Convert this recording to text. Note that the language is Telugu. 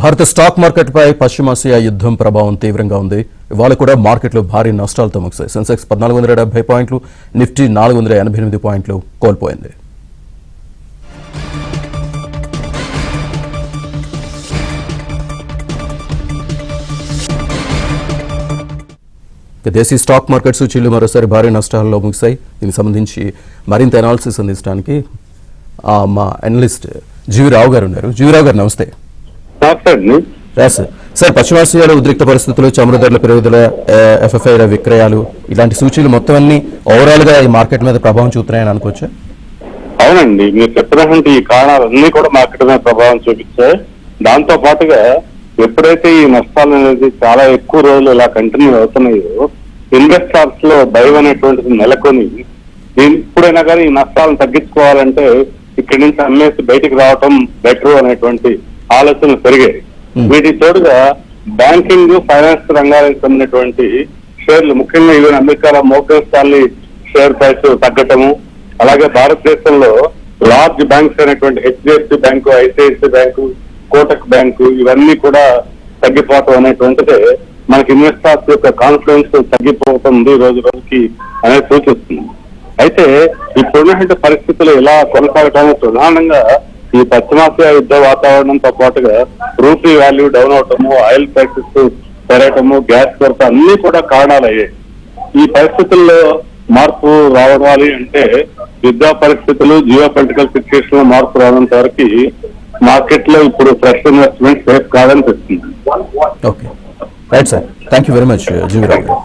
భారత స్టాక్ మార్కెట్పై పశ్చిమాసియా యుద్ధం ప్రభావం తీవ్రంగా ఉంది. ఇవాళ కూడా మార్కెట్లు భారీ నష్టాలతో ముగిశాయి. సెన్సెక్స్ 1470 పాయింట్లు, నిఫ్టీ 488 పాయింట్లు కోల్పోయింది. దేశీ స్టాక్ మార్కెట్ సూచీలు మరోసారి భారీ నష్టాల్లో ముగిశాయి. దీనికి సంబంధించి మరింత అనాలిసిస్ అందించడానికి మా అనలిస్ట్ జీవి రావు గారు ఉన్నారు. జీవి రావు గారు నమస్తే. సార్, పశ్చిమాసియాలో ఉద్రిక్త పరిస్థితులు, చమురు ధరల పెరుగుదల, ఎఫ్ఎఫ్ఐల విక్రయాలు, ఇలాంటి సూచీలు మొత్తం అన్ని ఓవరాల్ గా ఈ మార్కెట్ మీద ప్రభావం చూపుతున్నాయని అనుకోవచ్చా? అవునండి, మీరు చెప్పినటువంటి ఈ కారణాలన్నీ కూడా మార్కెట్ మీద ప్రభావం చూపించాయి. దాంతో పాటుగా ఎప్పుడైతే ఈ నష్టాలు అనేది చాలా ఎక్కువ రోజులు ఇలా కంటిన్యూ అవుతున్నాయో, ఇన్వెస్టర్స్ లో భయం అనేటువంటిది నెలకొని ఎప్పుడైనా కానీ ఈ నష్టాలను తగ్గించుకోవాలంటే ఇక్కడి నుంచి అమ్మేసి బయటికి రావటం బెటర్ అనేటువంటి ఆలోచనలు పెరిగాయి. వీటి తోడుగా బ్యాంకింగ్, ఫైనాన్స్ రంగాలకు చెందినటువంటి షేర్లు, ముఖ్యంగా ఈవెన్ అమెరికాలో మోర్గన్ స్టాన్లీ షేర్ ప్రైస్ తగ్గటము, అలాగే భారతదేశంలో లార్జ్ బ్యాంక్స్ అయినటువంటి HDFC bank, ICICI bank, Kotak bank, ఇవన్నీ కూడా తగ్గిపోవటం అనేటువంటిది మనకి ఇన్వెస్టర్స్ యొక్క కాన్ఫిడెన్స్ తగ్గిపోతుంది రోజు రోజుకి అనేది సూచిస్తుంది. అయితే ఇప్పుడున్నటువంటి పరిస్థితులు ఇలా కొనసాగటానికి ప్రధానంగా ఈ పశ్చిమాసియా యుద్ధ వాతావరణంతో పాటుగా రూపీ వాల్యూ డౌన్ అవటము, ఆయిల్ ప్రైసెస్ పెరగటము, గ్యాస్ కొరత అన్ని కూడా కారణాలు అయ్యాయి. ఈ పరిస్థితుల్లో మార్పు రావాలి అంటే యుద్ధ పరిస్థితులు, జియో పొలిటికల్ సిచ్యువేషన్ లో మార్పు రావడంత వరకు మార్కెట్ లో ఇప్పుడు ఫ్రెష్ ఇన్వెస్ట్మెంట్ సేఫ్ కాదనిపిస్తుంది. Okay, right sir, thank you very much GV Rao గారు.